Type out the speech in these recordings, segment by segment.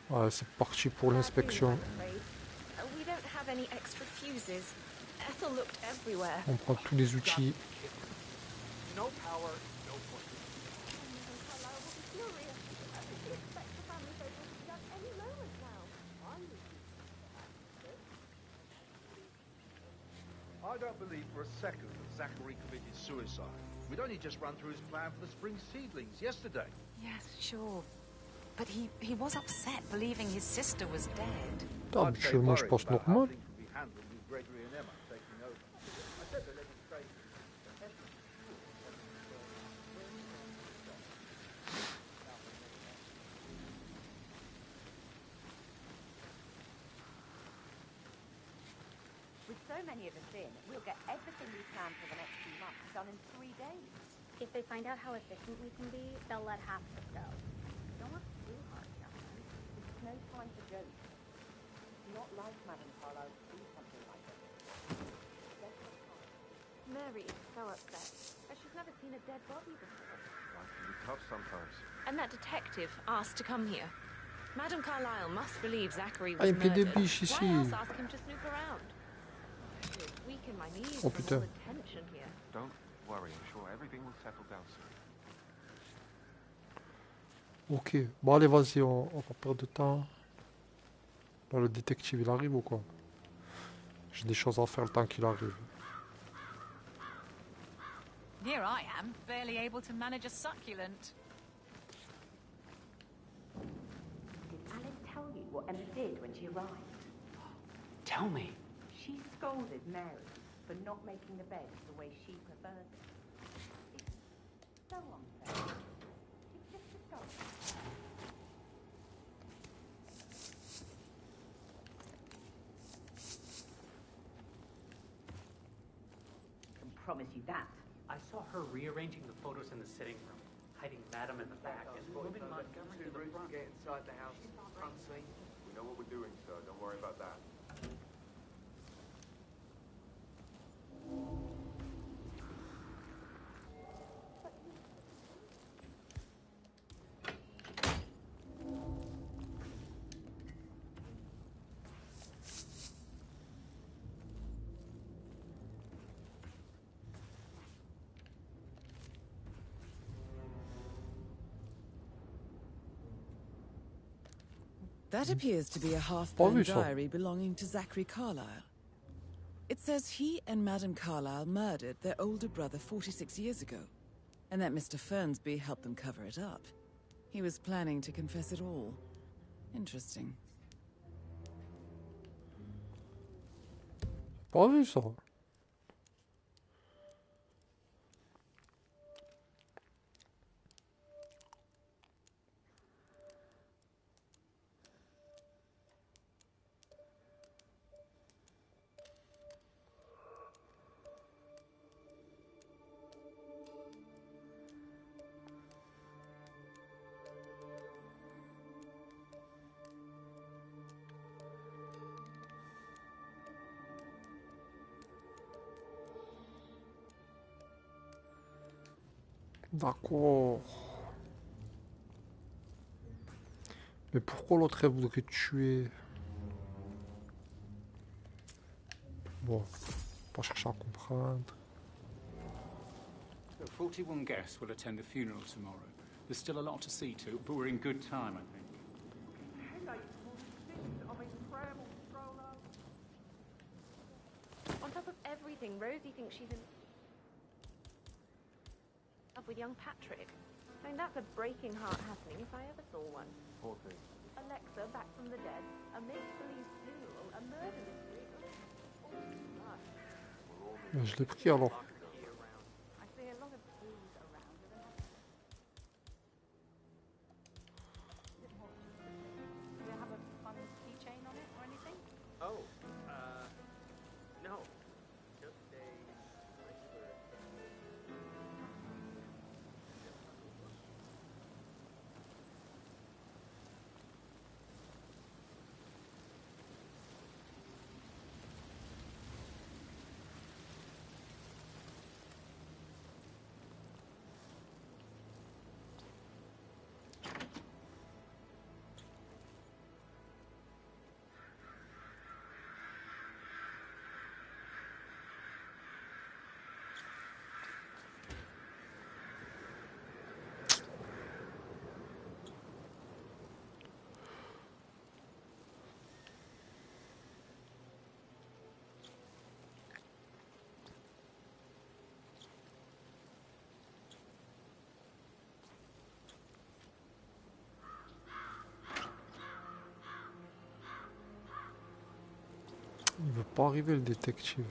Ouais, c'est parti pour l'inspection. On prend tous les outils. I don't believe for a second that Zachary committed suicide. We'd only just run through his plan for the spring seedlings yesterday. Yes, sure. But he was upset believing his sister was dead. Habituellement, je pense normal. With so many of us in, we'll get everything we plan for the next few months done in 3 days. If they find out how efficient we can be, they'll let half of us go. Don't work too hard, Catherine. It's no time for jokes. It's not like Madame Carlisle to do something like this. Mary is so upset, as she's never seen a dead body before. Life can be tough sometimes. And that detective asked to come here. Madame Carlisle must believe Zachary was murdered. Why else ask him to snoop around? Weaken my knees Oh from putain. all the tension here. Don't worry, I'm sure everything will settle down soon. Ok, bon allez vas-y, on va pas perdre de temps. Là le détective il arrive ou quoi? J'ai des choses à faire le temps qu'il arrive. Here I am, barely able to manage a succulent. Did Alice tell you what Emma did when she arrived? Tell me. She scolded Mary for not making the bed the way she prefers it. It's so unfair. She's just disgusting. I can promise you that. I saw her rearranging the photos in the sitting room, hiding Madam in the back, and moving Montgomery to the front. Get inside the house. We know what we're doing, sir. Don't worry about that. That appears to be a half-burned diary belonging to Zachary Carlisle. It says he and Madame Carlisle murdered their older brother 46 years ago, and that Mr. Fernsby helped them cover it up. He was planning to confess it all. Interesting. Pas vu ça. D'accord. Mais pourquoi l'autre elle voudrait tuer? Bon, pas chercher à comprendre. 41 guests will attend the funeral tomorrow. There's still a lot to see to, but we're in good time, I think. On top of everything, Rosie thinks she's in love with young Patrick. I mean, that's a breaking heart happening if I ever saw one. Poor thing. Alexa back from the dead, a make-believe funeral, a murder mystery. Je l'ai pris alors. I see a lot of booze around. Do you have a fun keychain on it or anything? Oh, no. Just a regular. pas arrivé le détective.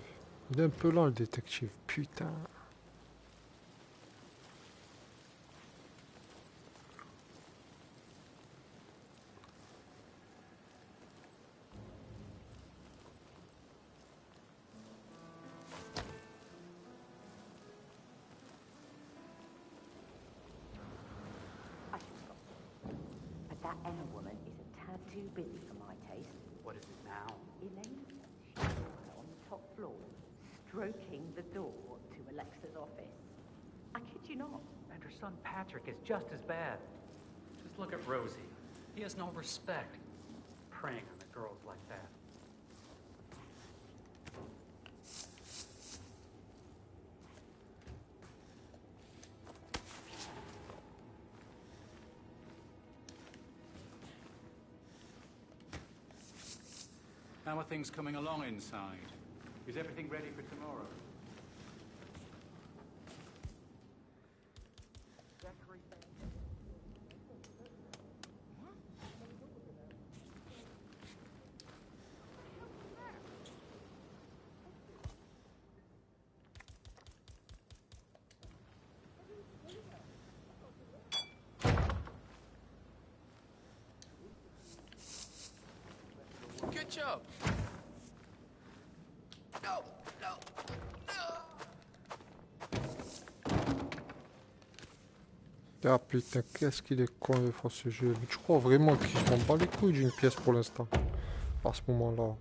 Il est un peu lent le détective, putain. I should stop. But that Emma woman is a tad too busy for my taste. What is it now? Elaine says she saw her on the top floor, stroking the door to Alexa's office. I kid you not. And her son Patrick is just as bad. Just look at Rosie. He has no respect. Preying on the girls like that. How are things coming along inside? Is everything ready for tomorrow? Good job. No, no, no. Ah putain, qu'est-ce qu'il est con de faire ce jeu. Mais tu crois vraiment qu'il s'en bat les couilles d'une pièce pour l'instant? À ce moment-là.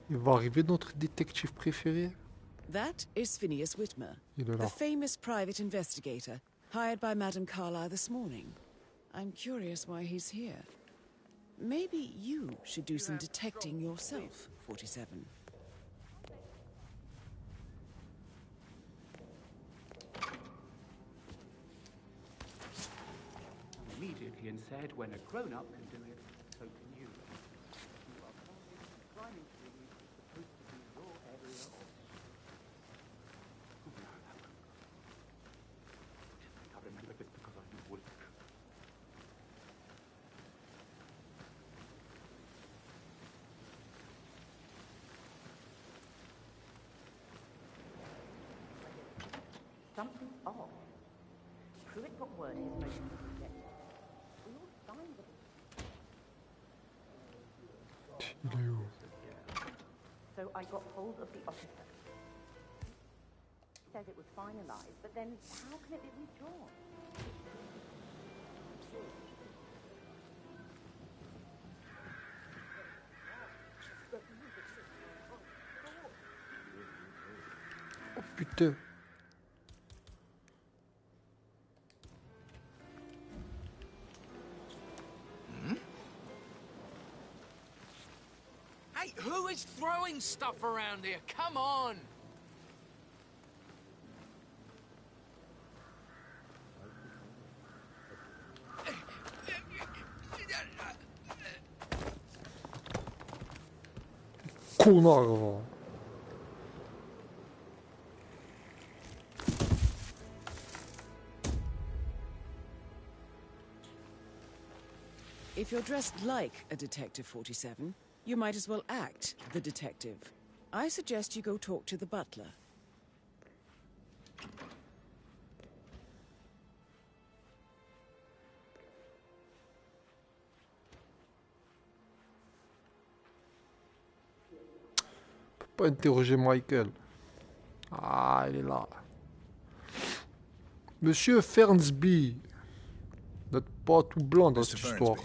Il va arriver notre détective préféré. That is Phineas Whitmer, Il est là. the famous private investigator hired by Madame Carlyle this morning. I'm curious why he's here. Maybe you should do some detecting yourself, 47. Immediately and said, when a grown-up can do it, so can you. You are climbing trees, supposed to be your area of... Oh, no, that one. I remember this because I knew Wolf. Something's off. Pruitt got word his motion was rejected. We all signed it. Il est où? So I got hold of the officer. He says it was finalized, but then how can it be withdrawn? Oh putain. Hey, who is throwing stuff around here? Come on! Connard, va. If you're dressed like a Detective 47, you might as well act the detective. I suggest you go talk to the butler. Pas interroger Michael. Ah, il est là. Monsieur Fernsby. Vous n'êtes pas tout blanc dans cette histoire.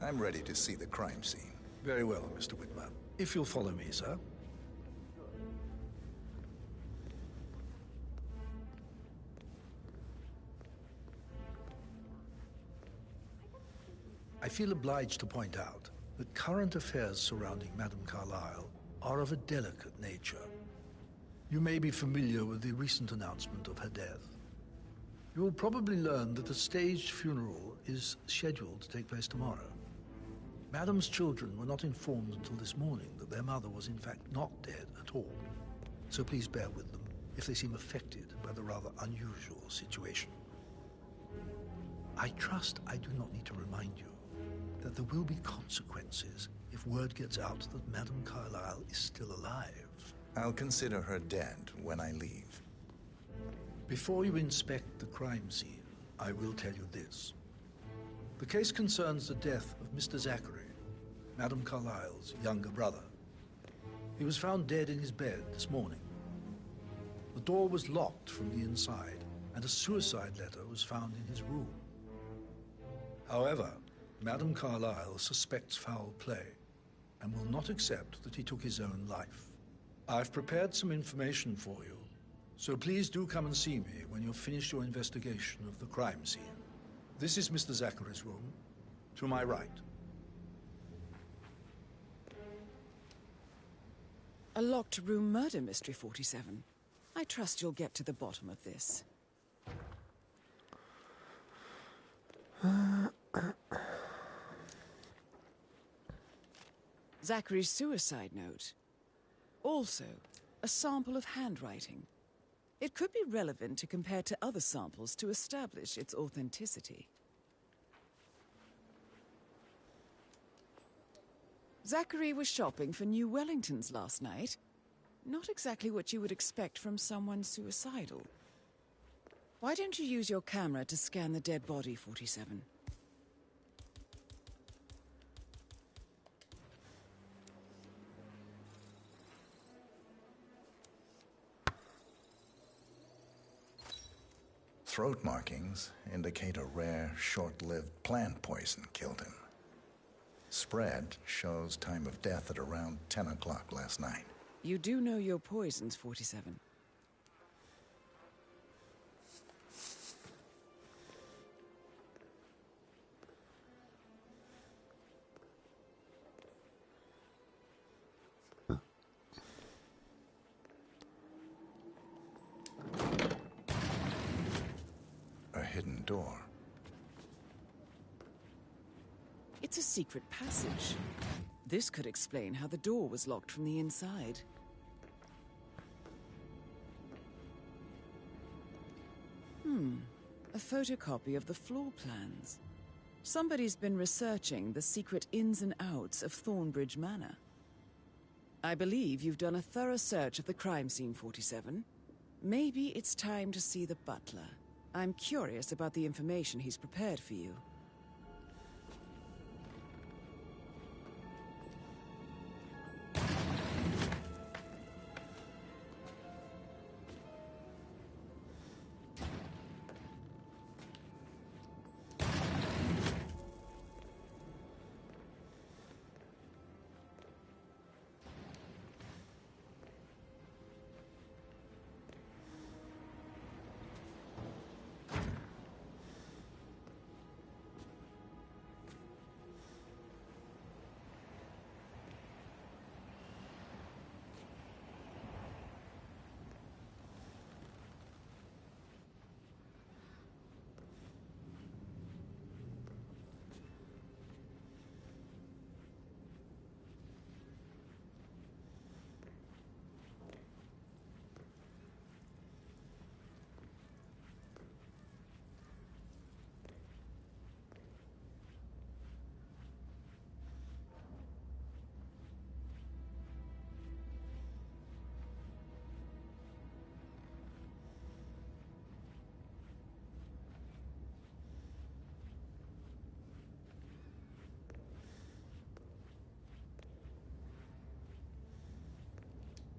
I'm ready to see the crime scene. Very well, Mr. Whitmer. If you'll follow me, sir. I feel obliged to point out that current affairs surrounding Madame Carlyle are of a delicate nature. You may be familiar with the recent announcement of her death. You will probably learn that a staged funeral is scheduled to take place tomorrow. Madam's children were not informed until this morning that their mother was in fact not dead at all. So please bear with them if they seem affected by the rather unusual situation. I trust I do not need to remind you that there will be consequences if word gets out that Madame Carlyle is still alive. I'll consider her dead when I leave. Before you inspect the crime scene, I will tell you this. The case concerns the death of Mr. Zachary, Madame Carlyle's younger brother. He was found dead in his bed this morning. The door was locked from the inside, and a suicide letter was found in his room. However, Madame Carlyle suspects foul play and will not accept that he took his own life. I've prepared some information for you, so please do come and see me when you've finished your investigation of the crime scene. This is Mr. Zachary's room, to my right. A locked room murder mystery, 47. I trust you'll get to the bottom of this. Zachary's suicide note. Also, a sample of handwriting. It could be relevant to compare to other samples to establish its authenticity. Zachary was shopping for New Wellingtons last night. Not exactly what you would expect from someone suicidal. Why don't you use your camera to scan the dead body, 47? Throat markings indicate a rare, short-lived plant poison killed him. Spread shows time of death at around 10 o'clock last night. You do know your poisons, 47. A hidden door. It's a secret passage. This could explain how the door was locked from the inside. A photocopy of the floor plans. Somebody's been researching the secret ins and outs of Thornbridge Manor. I believe you've done a thorough search of the crime scene, 47. Maybe it's time to see the butler. I'm curious about the information he's prepared for you.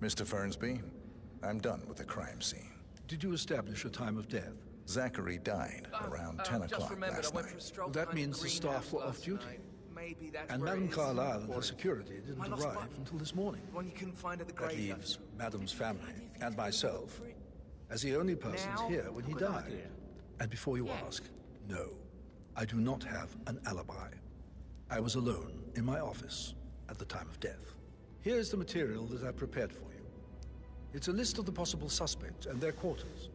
Mr. Fernsby, I'm done with the crime scene. Did you establish a time of death? Zachary died around 10 o'clock last night. That means the staff were off duty. And Madame Carlyle and her security didn't arrive until this morning. One you couldn't find at the That graveyard. leaves Madame's family and myself as the only persons here when he died. And before you ask, no, I do not have an alibi. I was alone in my office at the time of death. Here's the material that I've prepared for you. It's a list of the possible suspects and their quarters.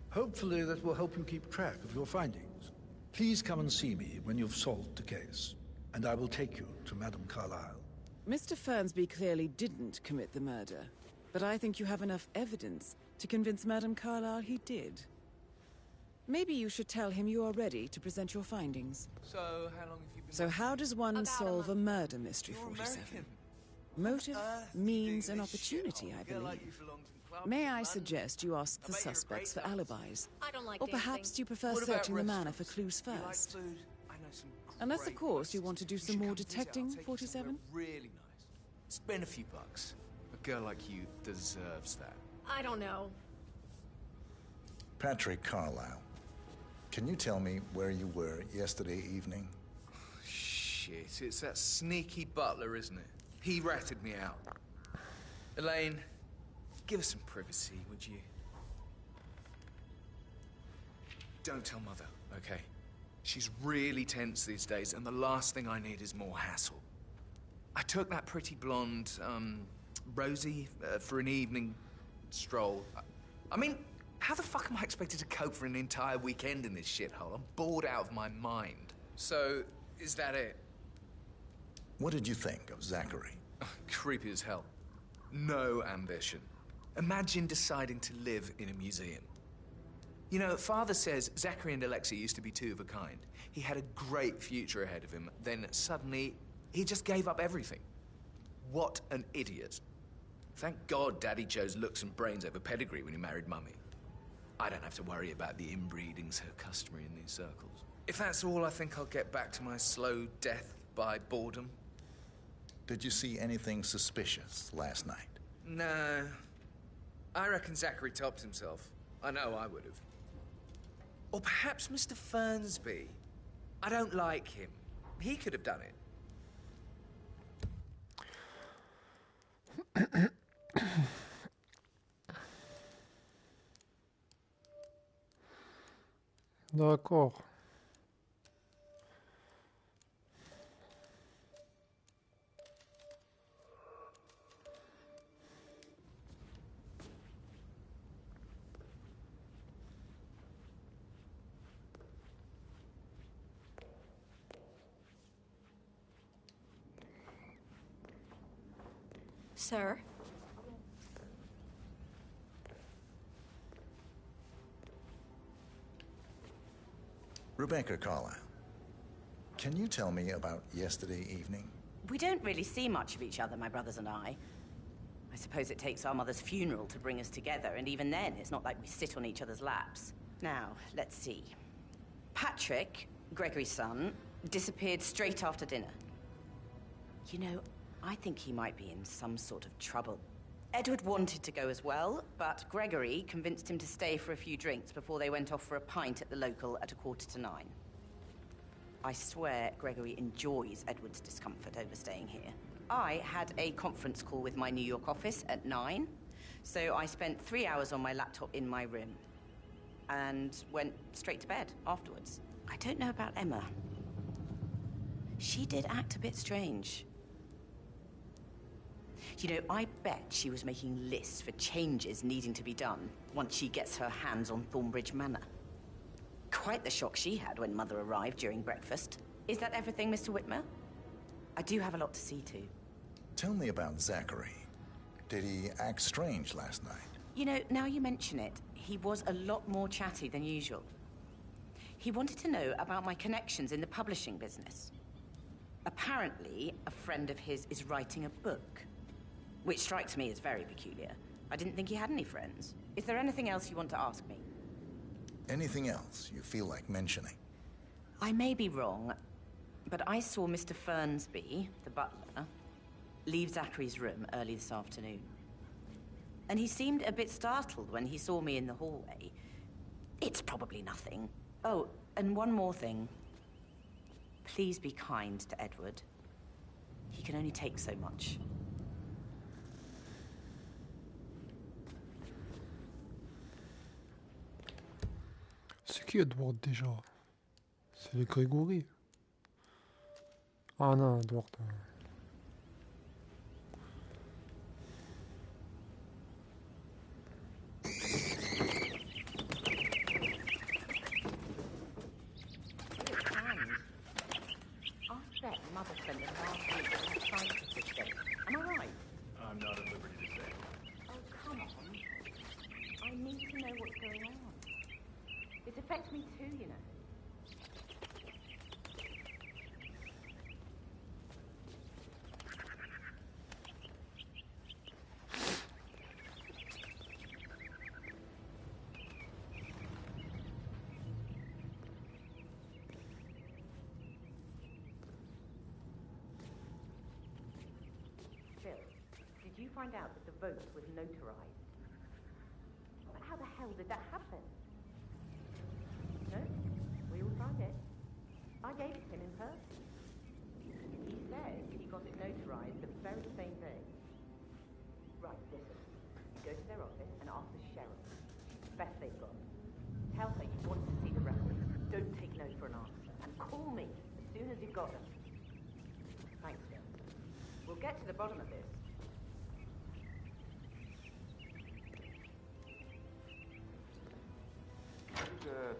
Hopefully that will help you keep track of your findings. Please come and see me when you've solved the case. and I will take you to Madame Carlyle. Mr. Fernsby clearly didn't commit the murder, but I think you have enough evidence to convince Madame Carlyle he did. Maybe you should tell him you are ready to present your findings. So, how long have you been... So how does one solve a murder mystery, 47? Motive, means, and opportunity, I believe. May I suggest you ask the suspects for alibis? I don't like Or perhaps you prefer searching the manor for clues first? Unless, of course, you want to do some more detecting, 47? Really nice. Spend a few bucks. A girl like you deserves that. I don't know. Patrick Carlyle, can you tell me where you were yesterday evening? Shit, it's that sneaky butler, isn't it? He ratted me out. Elaine, give us some privacy, would you? Don't tell Mother, okay? She's really tense these days, and the last thing I need is more hassle. I took that pretty blonde, Rosie, for an evening stroll. I mean, how the fuck am I expected to cope for an entire weekend in this shithole? I'm bored out of my mind. So, is that it? What did you think of Zachary? Creepy as hell. No ambition. Imagine deciding to live in a museum. You know, Father says Zachary and Alexia used to be two of a kind. He had a great future ahead of him, then suddenly, he just gave up everything. What an idiot. Thank God Daddy chose looks and brains over pedigree when he married Mummy. I don't have to worry about the inbreeding so customary in these circles. If that's all, I think I'll get back to my slow death by boredom. Did you see anything suspicious last night? No. I reckon Zachary topped himself. I know I would have. Or perhaps Mr. Fernsby. I don't like him. He could have done it. D'accord. Sir? Rebecca Carlyle, can you tell me about yesterday evening? We don't really see much of each other, my brothers and I. I suppose it takes our mother's funeral to bring us together, and even then, it's not like we sit on each other's laps. Now, let's see. Patrick, Gregory's son, disappeared straight after dinner. You know, I think he might be in some sort of trouble. Edward wanted to go as well, but Gregory convinced him to stay for a few drinks before they went off for a pint at the local at 9:15. I swear Gregory enjoys Edward's discomfort over staying here. I had a conference call with my New York office at 9, so I spent 3 hours on my laptop in my room and went straight to bed afterwards. I don't know about Emma. She did act a bit strange. You know, I bet she was making lists for changes needing to be done once she gets her hands on Thornbridge Manor. Quite the shock she had when Mother arrived during breakfast. Is that everything, Mr. Whitmer? I do have a lot to see to. Tell me about Zachary. Did he act strange last night? You know, now you mention it, he was a lot more chatty than usual. He wanted to know about my connections in the publishing business. Apparently, a friend of his is writing a book, which strikes me as very peculiar. I didn't think he had any friends. Is there anything else you want to ask me? Anything else you feel like mentioning? I may be wrong, but I saw Mr. Fernsby, the butler, leave Zachary's room early this afternoon. And he seemed a bit startled when he saw me in the hallway. It's probably nothing. Oh, and one more thing. Please be kind to Edward. He can only take so much. C'est qui Edward déjà? C'est les Grégory. Ah non, Edward. I bet Mother affects me too, you know. Did you find out that the vote was notarized? But how the hell did that happen? No? We all signed it. I gave it to him in person. He says he got it notarized the very same day. Right, listen. You go to their office and ask the sheriff. Best they've got. Tell her you want to see the record. Don't take no for an answer. And call me as soon as you've got them. Thanks, Phil. We'll get to the bottom of this.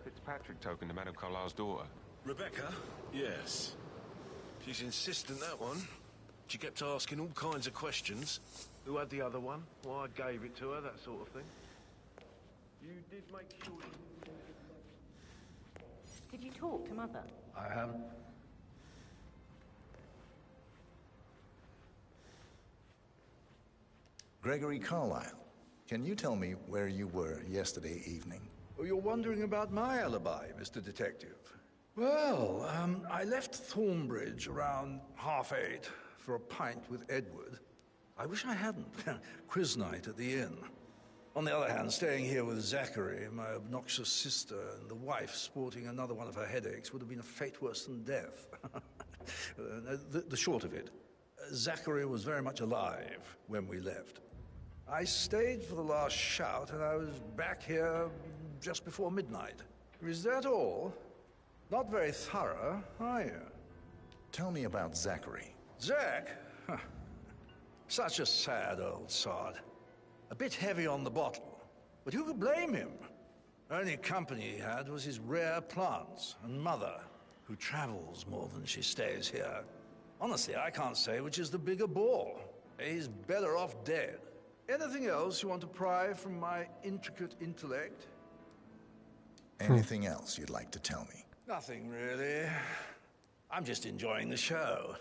Fitzpatrick token to Madame Carlyle's daughter. Rebecca? Yes. She's insistent, that one. She kept asking all kinds of questions. Who had the other one? Why I gave it to her, that sort of thing. You did make sure you... Did you talk to Mother? I haven't. Gregory Carlyle, can you tell me where you were yesterday evening? Oh, you're wondering about my alibi, Mr. Detective. Well, I left Thornbridge around 8:30 for a pint with Edward. I wish I hadn't. Quiz night at the inn. On the other hand, staying here with Zachary, my obnoxious sister, and the wife sporting another one of her headaches would have been a fate worse than death. The short of it, Zachary was very much alive when we left. I stayed for the last shout, and I was back here just before midnight. Is that all? Not very thorough, are you? Tell me about Zachary. Zach? Huh. Such a sad old sod. A bit heavy on the bottle, but who could blame him? Only company he had was his rare plants and Mother, who travels more than she stays here. Honestly, I can't say which is the bigger bore. He's better off dead. Anything else you want to pry from my intricate intellect? Anything else you'd like to tell me? Nothing, really. I'm just enjoying the show.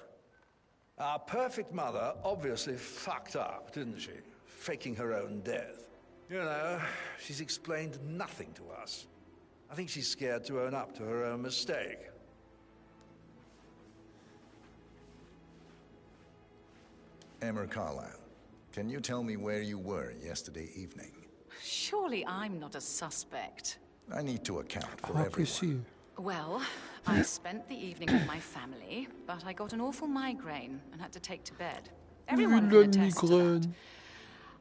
Our perfect mother obviously fucked up, didn't she? Faking her own death. You know, she's explained nothing to us. I think she's scared to own up to her own mistake. Emma Carlyle, can you tell me where you were yesterday evening? Surely I'm not a suspect. I need to account for everyone. Well, I spent the evening with my family, but I got an awful migraine and had to take to bed. Everyone can attest to that.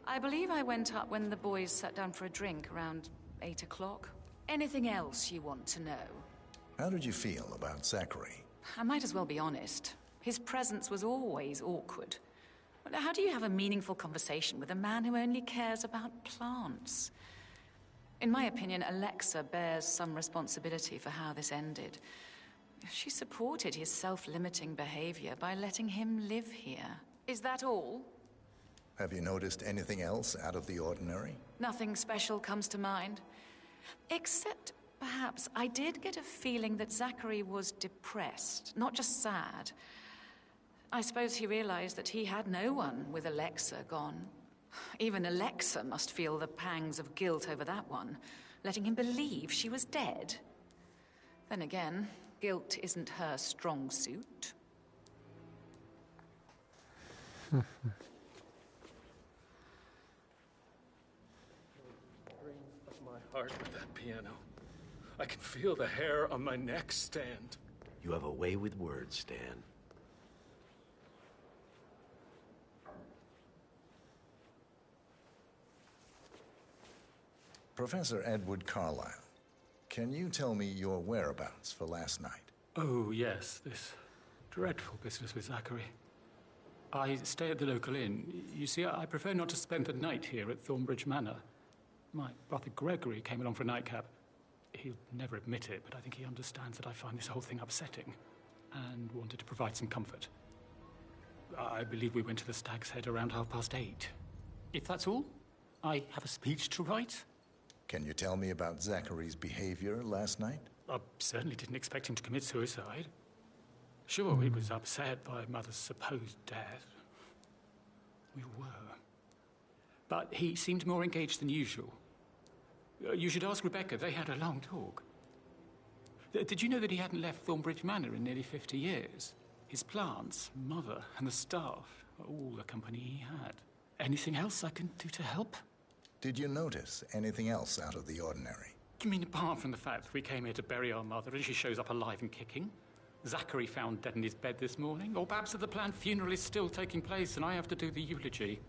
I believe I went up when the boys sat down for a drink around 8 o'clock. Anything else you want to know? How did you feel about Zachary? I might as well be honest. His presence was always awkward. How do you have a meaningful conversation with a man who only cares about plants? In my opinion, Alexa bears some responsibility for how this ended. She supported his self-limiting behavior by letting him live here. Is that all? Have you noticed anything else out of the ordinary? Nothing special comes to mind. Except, perhaps, I did get a feeling that Zachary was depressed, not just sad. I suppose he realized that he had no one with Alexa gone. Even Alexa must feel the pangs of guilt over that one, letting him believe she was dead. Then again, guilt isn't her strong suit. Of my heart with that piano. I can feel the hair on my neck stand. You have a way with words, Stan. Professor Edward Carlyle, can you tell me your whereabouts for last night? Oh, yes, this dreadful business with Zachary. I stay at the local inn. You see, I prefer not to spend the night here at Thornbridge Manor. My brother Gregory came along for a nightcap. He'll never admit it, but I think he understands that I find this whole thing upsetting and wanted to provide some comfort. I believe we went to the Stag's Head around 8:30. If that's all, I have a speech to write. Can you tell me about Zachary's behavior last night? I certainly didn't expect him to commit suicide. Sure, he was upset by Mother's supposed death. We were. But he seemed more engaged than usual. You should ask Rebecca. They had a long talk. Did you know that he hadn't left Thornbridge Manor in nearly 50 years? His plants, Mother, and the staff, all the company he had. Anything else I can do to help? Did you notice anything else out of the ordinary? You mean apart from the fact that we came here to bury our mother and she shows up alive and kicking? Zachary found dead in his bed this morning? Or perhaps that the planned funeral is still taking place and I have to do the eulogy?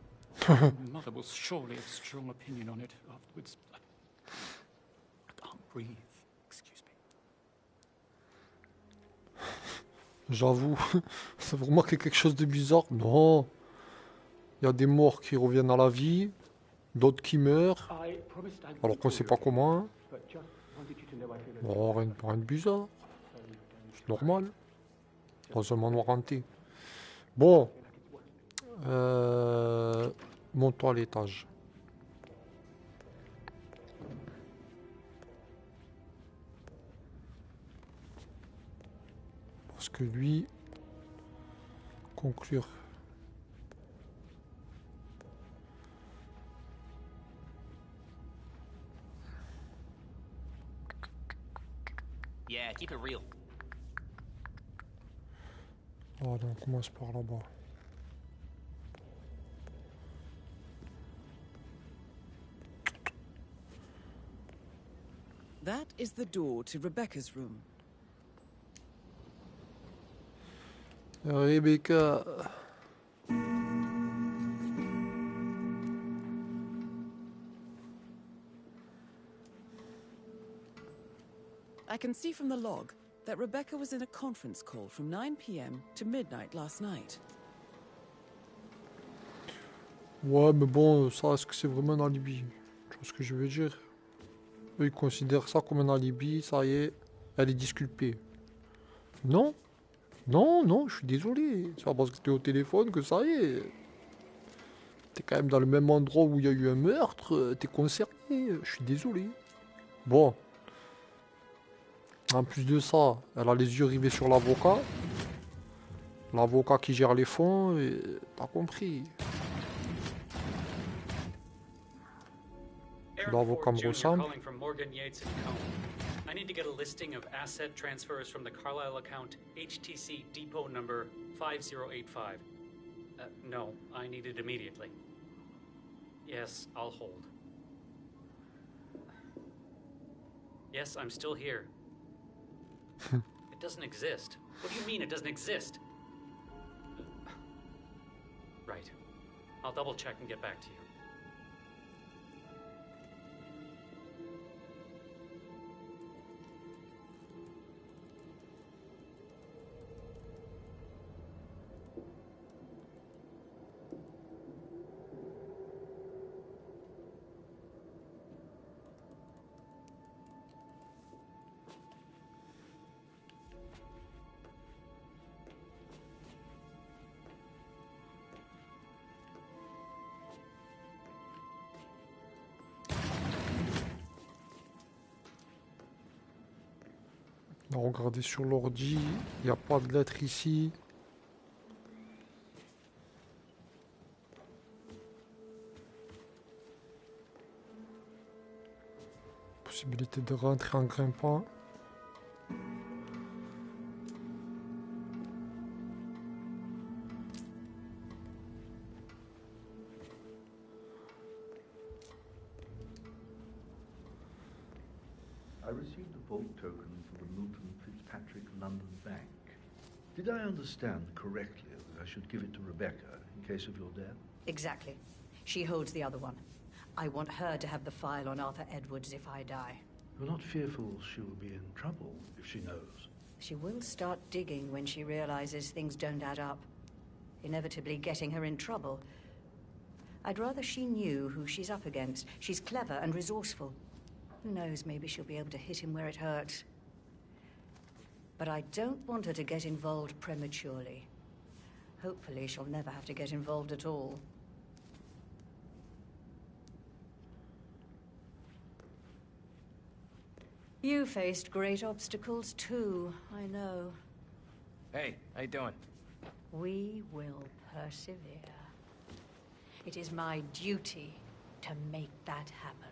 Mother will surely have strong opinion on it afterwards. I can't breathe. Excuse me. J'avoue, c'est vraiment quelque chose de bizarre. Non. Il y a des morts qui reviennent à la vie, d'autres qui meurent, alors qu'on ne sait pas comment. Bon, rien de bizarre. C'est normal. Dans un manoir hanté. Bon. Monte-toi à l'étage. Parce que lui, conclure. Yeah, keep it real. Allez, on commence par là-bas. That is the door to Rebecca's room. Rebecca. I can see from the log that Rebecca was in a conference call from 9 p.m. to midnight last night. Ouais, mais bon, ça, est-ce que c'est vraiment un alibi? Tu vois ce que je veux dire? Eux, ils considèrent ça comme un alibi, ça y est, elle est disculpée. Non? Non, non, je suis désolé. C'est pas parce que t'es au téléphone que ça y est. T'es quand même dans le même endroit où il y a eu un meurtre, t'es concerné, je suis désolé. Bon. En plus de ça, elle a les yeux rivés sur l'avocat. L'avocat qui gère les fonds, et t'as compris. L'avocat me ressemble. I need to get a listing of asset transfers from the Carlisle account HTC depot number 5085. No, I need it immediately. Yes, I'll hold. Yes, I'm still here. It doesn't exist. What do you mean it doesn't exist? Right. I'll double check and get back to you. Regardez sur l'ordi, il n'y a pas de lettre ici. Possibilité de rentrer en grimpant. I received the vault token for the Milton Fitzpatrick London Bank. Did I understand correctly that I should give it to Rebecca in case of your death? Exactly. She holds the other one. I want her to have the file on Arthur Edwards if I die. You're not fearful she will be in trouble if she knows? She will start digging when she realizes things don't add up, inevitably getting her in trouble. I'd rather she knew who she's up against. She's clever and resourceful. Who knows, maybe she'll be able to hit him where it hurts. But I don't want her to get involved prematurely. Hopefully she'll never have to get involved at all. You faced great obstacles too, I know. Hey, how you doing? We will persevere. It is my duty to make that happen.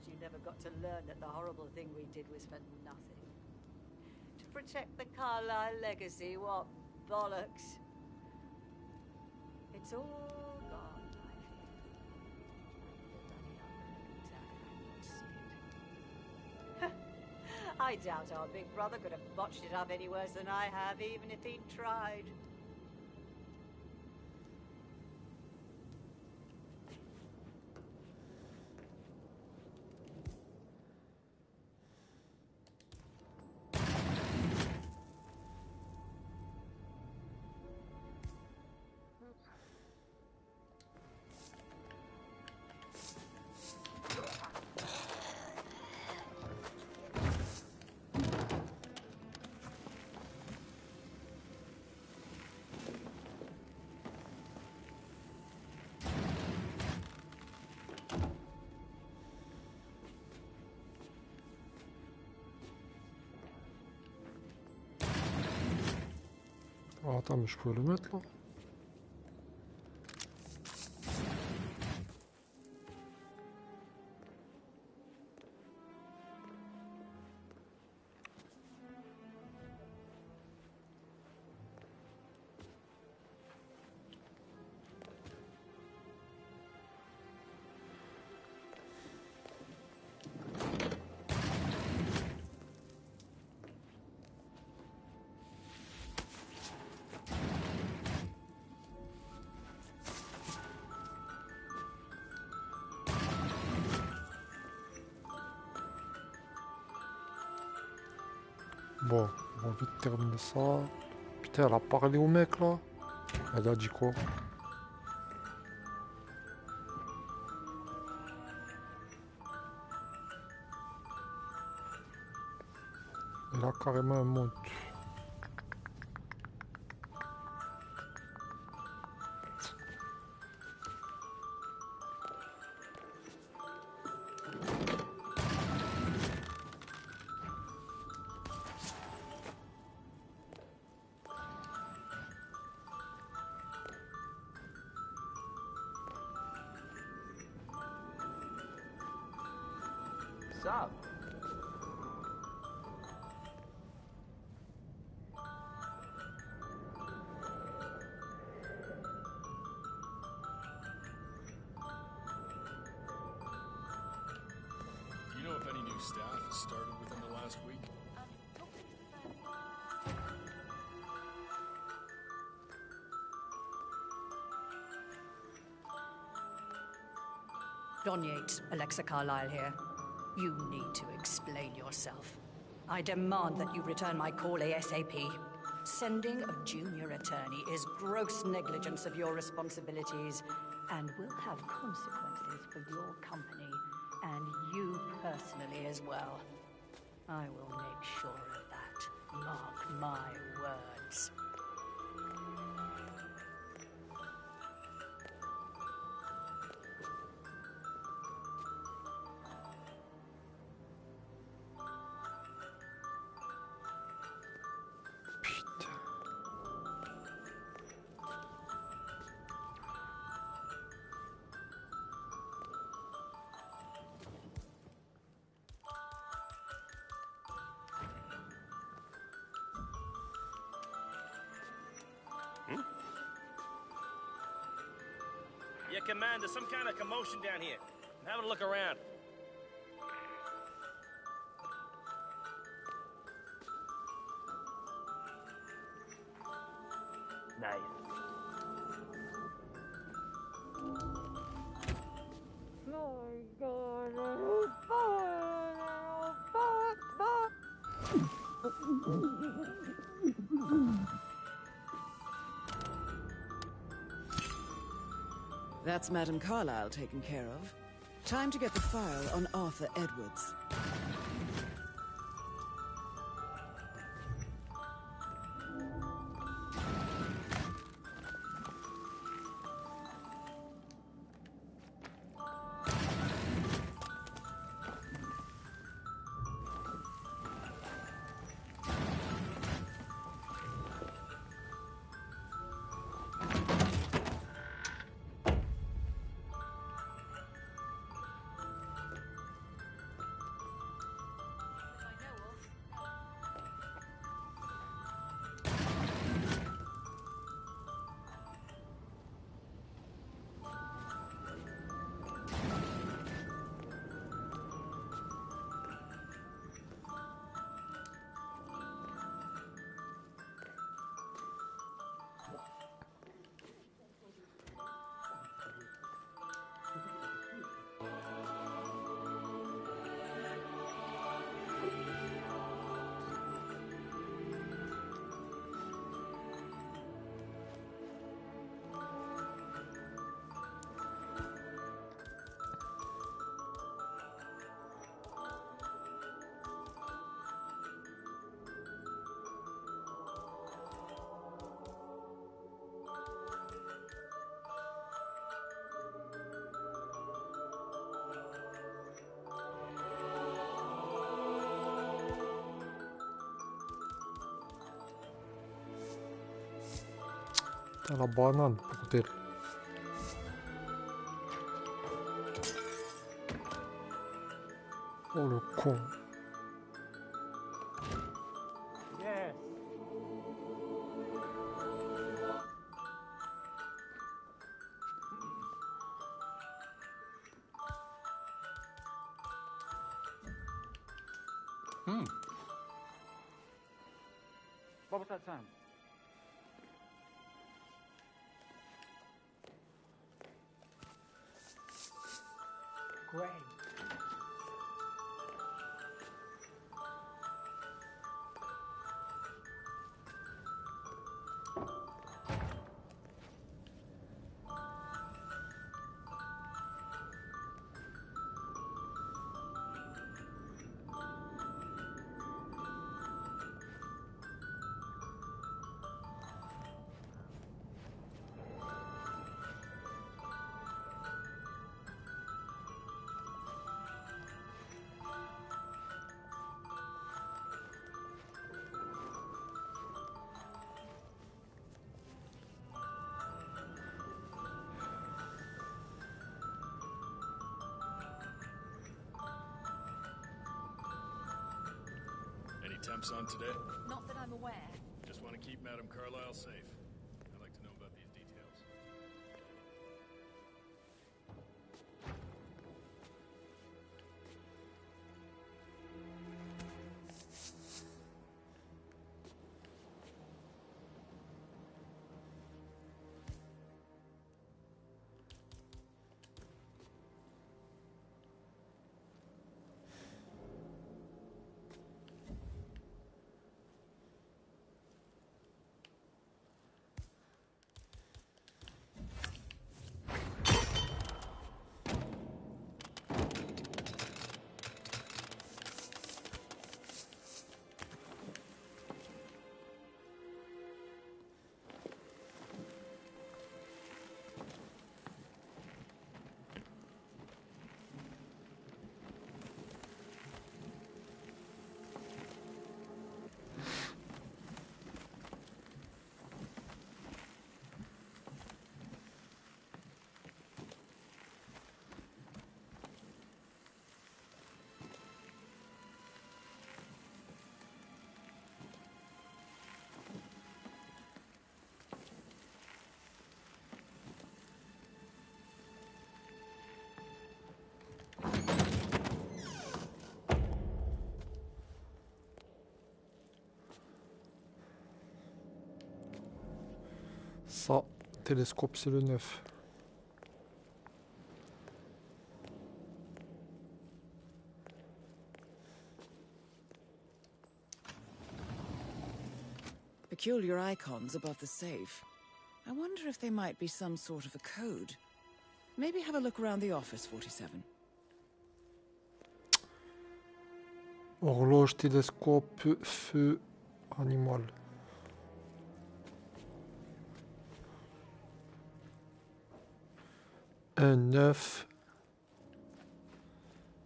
You never got to learn that the horrible thing we did was for nothing. To protect the Carlisle legacy, what bollocks. It's all gone, I fear. I doubt our big brother could have botched it up any worse than I have, even if he'd tried. Ah, attends, mais je peux le mettre là. Bon, on va vite terminer ça. Putain, elle a parlé au mec là. Elle a dit quoi? Elle a carrément un monte. Sup? Do you know if any new staff has started within the last week? Don Yates, Alexa Carlisle here. You need to explain yourself. I demand that you return my call ASAP. Sending a junior attorney is gross negligence of your responsibilities and will have consequences for your company and you personally as well. I will make sure of that. Mark my words. Yeah, Commander, some kind of commotion down here. I'm having a look around. Nice. My God, oh, fuck. That's Madame Carlyle taken care of. Time to get the file on Arthur Edwards. La banane, bordel. Oh le con. Yes. What was that sound? Great. Temps on today? Not that I'm aware. Just want to keep Madame Carlyle safe. I'd like to know about these details. Ça, télescope, c'est le 9. peculiar icons above the safe. I wonder if they might be some sort of a code. Maybe have a look around the office, 47. Horloge, télescope, feu, animal. Un 9,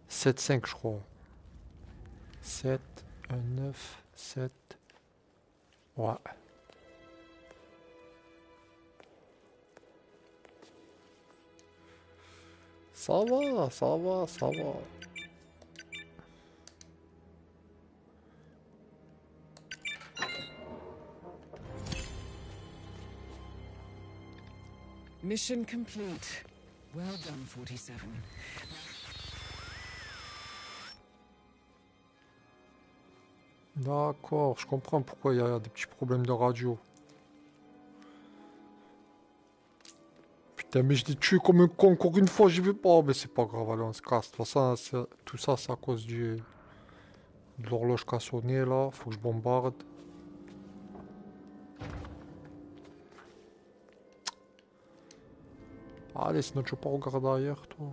7, 5 je crois. 7, 1, 9, 7. Ouais. Ça va, ça va, ça va. Mission complete. Well done, 47. D'accord, je comprends pourquoi il y a des petits problèmes de radio. Putain, mais je l'ai tué comme un con, encore une fois, j'y vais pas. Oh, mais c'est pas grave, allez, on se casse. De toute façon, tout ça, c'est à cause de l'horloge qui a sonné, là. Faut que je bombarde. Allez, sinon tu vas pas regarder ailleurs, toi.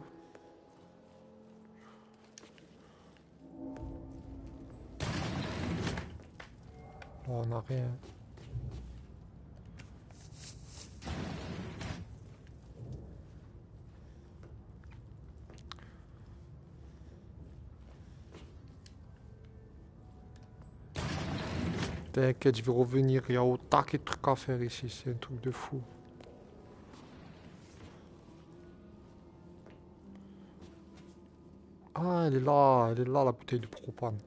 Là, on n'a rien. T'inquiète, je vais revenir. Il y a autant de trucs à faire ici. C'est un truc de fou. Ah, elle est là, la bouteille de propane.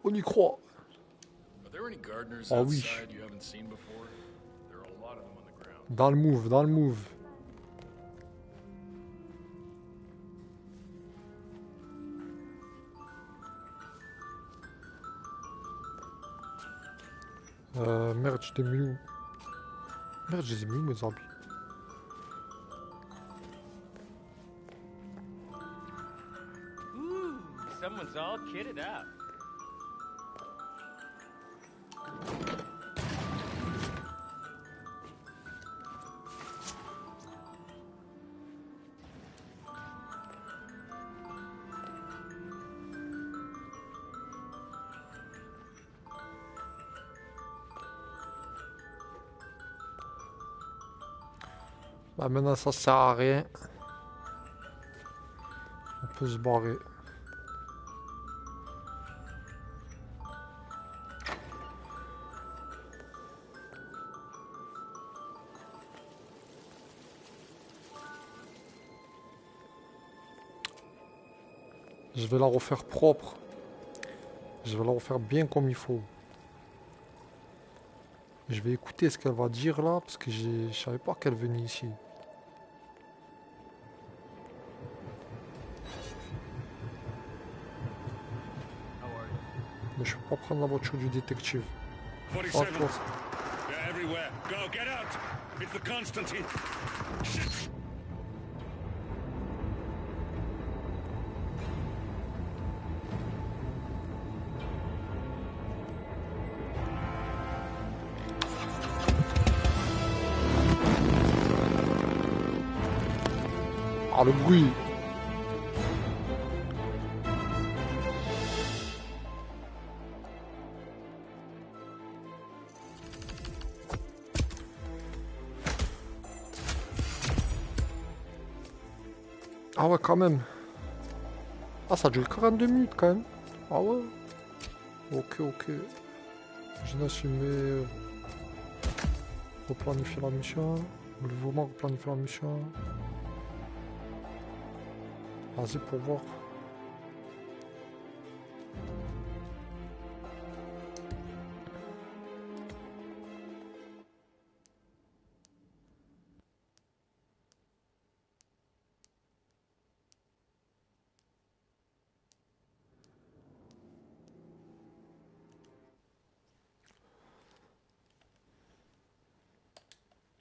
On y croit. Ah oui. Dans le move, dans le move. Merde, je t'ai mis où? Merde, je les ai mis où mes habits? Ooh, someone's all kitted out. Bah maintenant ça sert à rien. On peut se barrer. Je vais la refaire propre. Je vais la refaire bien comme il faut. Je vais écouter ce qu'elle va dire là, parce que je savais pas qu'elle venait ici. Mais je peux pas prendre la voiture du détective. 47. They're everywhere. Go, get out! It's the Constantine. Shit. Ah, le bruit! Ah ouais, quand même. Ah, ça dure 42 minutes quand même. Ah ouais. Ok, ok. Je laisse filmer. Replanifier la mission. Voulez-vous vraiment replanifier la mission? Vas-y pour voir.